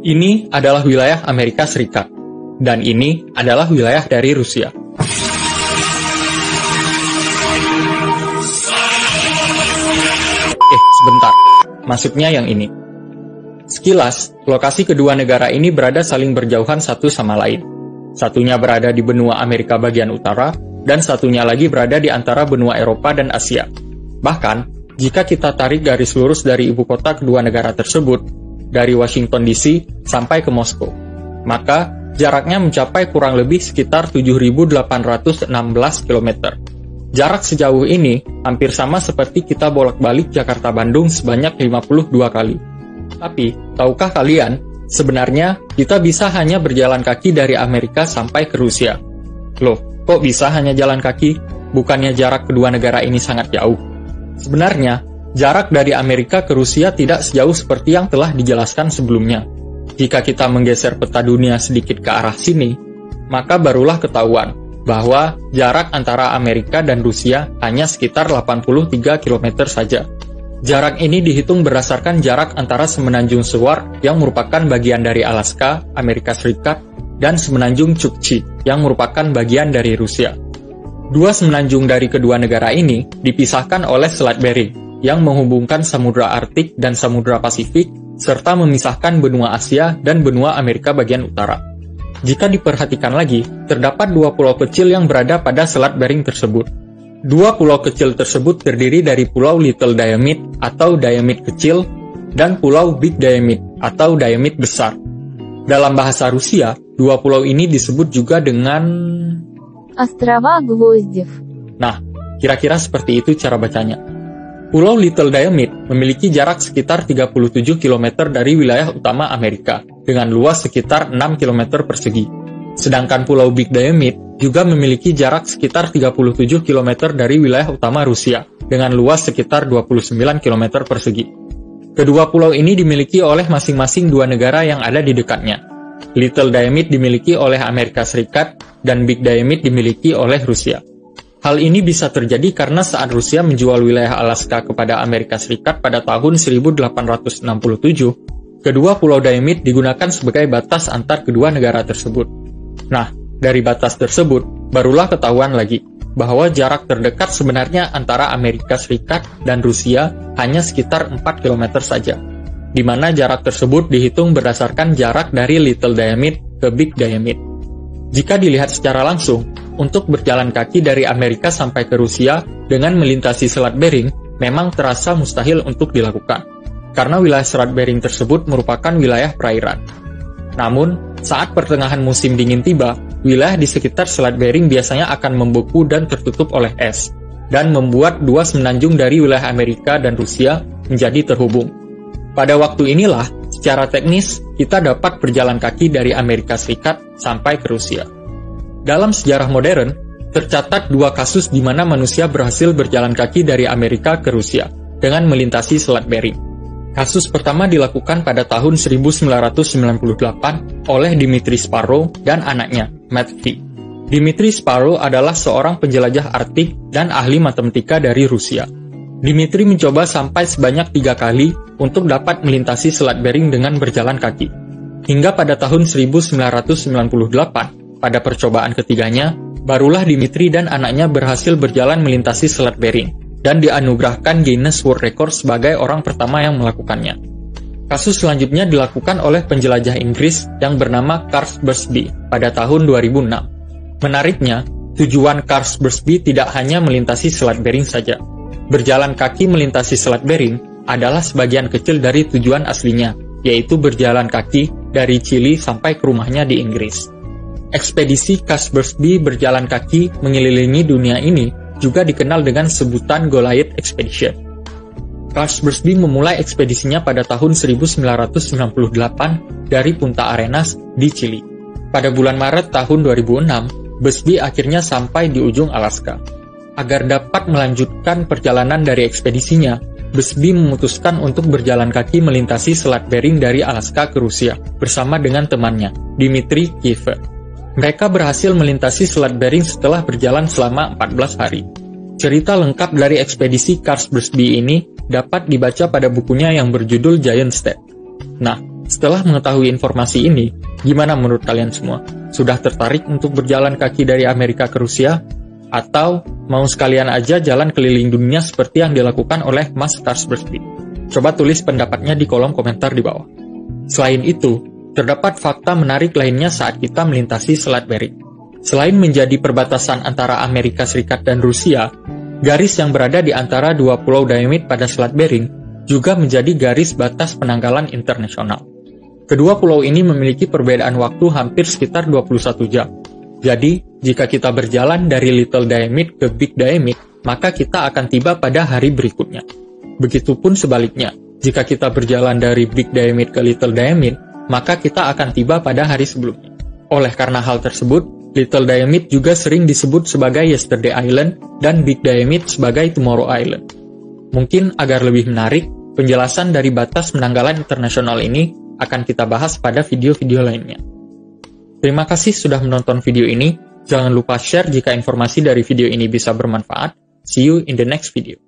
Ini adalah wilayah Amerika Serikat, dan ini adalah wilayah dari Rusia. Sebentar, maksudnya yang ini. Sekilas, lokasi kedua negara ini berada saling berjauhan satu sama lain. Satunya berada di benua Amerika bagian utara, dan satunya lagi berada di antara benua Eropa dan Asia. Bahkan, jika kita tarik garis lurus dari ibu kota kedua negara tersebut, dari Washington DC sampai ke Moskow, maka jaraknya mencapai kurang lebih sekitar 7.816 km. Jarak sejauh ini hampir sama seperti kita bolak-balik Jakarta-Bandung sebanyak 52 kali. Tapi, tahukah kalian, sebenarnya kita bisa hanya berjalan kaki dari Amerika sampai ke Rusia. Loh, kok bisa hanya jalan kaki? Bukannya jarak kedua negara ini sangat jauh? Sebenarnya, jarak dari Amerika ke Rusia tidak sejauh seperti yang telah dijelaskan sebelumnya. Jika kita menggeser peta dunia sedikit ke arah sini, maka barulah ketahuan bahwa jarak antara Amerika dan Rusia hanya sekitar 83 km saja. Jarak ini dihitung berdasarkan jarak antara semenanjung Seward yang merupakan bagian dari Alaska, Amerika Serikat, dan semenanjung Chukchi yang merupakan bagian dari Rusia. Dua semenanjung dari kedua negara ini dipisahkan oleh Selat Bering yang menghubungkan Samudra Arktik dan Samudra Pasifik, serta memisahkan benua Asia dan benua Amerika bagian utara. Jika diperhatikan lagi, terdapat dua pulau kecil yang berada pada Selat Bering tersebut. Dua pulau kecil tersebut terdiri dari Pulau Little Diamond atau Diamond kecil dan Pulau Big Diamond atau Diamond besar. Dalam bahasa Rusia, dua pulau ini disebut juga dengan Острова Гвоздев. Nah, kira-kira seperti itu cara bacanya. Pulau Little Diamond memiliki jarak sekitar 37 km dari wilayah utama Amerika, dengan luas sekitar 6 km persegi. Sedangkan Pulau Big Diamond juga memiliki jarak sekitar 37 km dari wilayah utama Rusia, dengan luas sekitar 29 km persegi. Kedua pulau ini dimiliki oleh masing-masing dua negara yang ada di dekatnya. Little Diamond dimiliki oleh Amerika Serikat, dan Big Diamond dimiliki oleh Rusia. Hal ini bisa terjadi karena saat Rusia menjual wilayah Alaska kepada Amerika Serikat pada tahun 1867, kedua pulau Diamond digunakan sebagai batas antar kedua negara tersebut. Nah, dari batas tersebut, barulah ketahuan lagi bahwa jarak terdekat sebenarnya antara Amerika Serikat dan Rusia hanya sekitar 4 km saja, di mana jarak tersebut dihitung berdasarkan jarak dari Little Diamond ke Big Diamond. Jika dilihat secara langsung, untuk berjalan kaki dari Amerika sampai ke Rusia dengan melintasi Selat Bering memang terasa mustahil untuk dilakukan, karena wilayah Selat Bering tersebut merupakan wilayah perairan. Namun, saat pertengahan musim dingin tiba, wilayah di sekitar Selat Bering biasanya akan membeku dan tertutup oleh es, dan membuat dua semenanjung dari wilayah Amerika dan Rusia menjadi terhubung. Pada waktu inilah, secara teknis, kita dapat berjalan kaki dari Amerika Serikat sampai ke Rusia. Dalam sejarah modern, tercatat dua kasus di mana manusia berhasil berjalan kaki dari Amerika ke Rusia dengan melintasi Selat Bering. Kasus pertama dilakukan pada tahun 1998 oleh Dmitry Sparrow dan anaknya, Matt V. Dmitry Sparrow adalah seorang penjelajah Arktik dan ahli matematika dari Rusia. Dmitry mencoba sampai sebanyak 3 kali untuk dapat melintasi Selat Bering dengan berjalan kaki. Hingga pada tahun 1998, pada percobaan ketiganya, barulah Dmitry dan anaknya berhasil berjalan melintasi Selat Bering dan dianugerahkan Guinness World Record sebagai orang pertama yang melakukannya. Kasus selanjutnya dilakukan oleh penjelajah Inggris yang bernama Carl Bursby pada tahun 2006. Menariknya, tujuan Carl Bursby tidak hanya melintasi Selat Bering saja. Berjalan kaki melintasi Selat Bering adalah sebagian kecil dari tujuan aslinya, yaitu berjalan kaki dari Chili sampai ke rumahnya di Inggris. Ekspedisi Carl Bursby berjalan kaki mengelilingi dunia ini juga dikenal dengan sebutan Goliath Expedition. Carl Bursby memulai ekspedisinya pada tahun 1998 dari Punta Arenas di Chili. Pada bulan Maret tahun 2006, Bursby akhirnya sampai di ujung Alaska. Agar dapat melanjutkan perjalanan dari ekspedisinya, Bursby memutuskan untuk berjalan kaki melintasi Selat Bering dari Alaska ke Rusia bersama dengan temannya, Dmitry Kiefer. Mereka berhasil melintasi Selat Bering setelah berjalan selama 14 hari. Cerita lengkap dari ekspedisi Carl Bursby ini dapat dibaca pada bukunya yang berjudul Giant Step. Nah, Setelah mengetahui informasi ini, gimana menurut kalian semua? Sudah tertarik untuk berjalan kaki dari Amerika ke Rusia? Atau mau sekalian aja jalan keliling dunia seperti yang dilakukan oleh Mas Starsberg? Coba tulis pendapatnya di kolom komentar di bawah. Selain itu, terdapat fakta menarik lainnya saat kita melintasi Selat Bering. Selain menjadi perbatasan antara Amerika Serikat dan Rusia, garis yang berada di antara dua pulau Diomede pada Selat Bering juga menjadi garis batas penanggalan internasional. Kedua pulau ini memiliki perbedaan waktu hampir sekitar 21 jam. Jadi, jika kita berjalan dari Little Diomede ke Big Diomede, maka kita akan tiba pada hari berikutnya. Begitupun sebaliknya, jika kita berjalan dari Big Diomede ke Little Diomede, maka kita akan tiba pada hari sebelumnya. Oleh karena hal tersebut, Little Diomede juga sering disebut sebagai Yesterday Island dan Big Diomede sebagai Tomorrow Island. Mungkin agar lebih menarik, penjelasan dari batas penanggalan internasional ini akan kita bahas pada video-video lainnya. Terima kasih sudah menonton video ini. Jangan lupa share jika informasi dari video ini bisa bermanfaat. See you in the next video.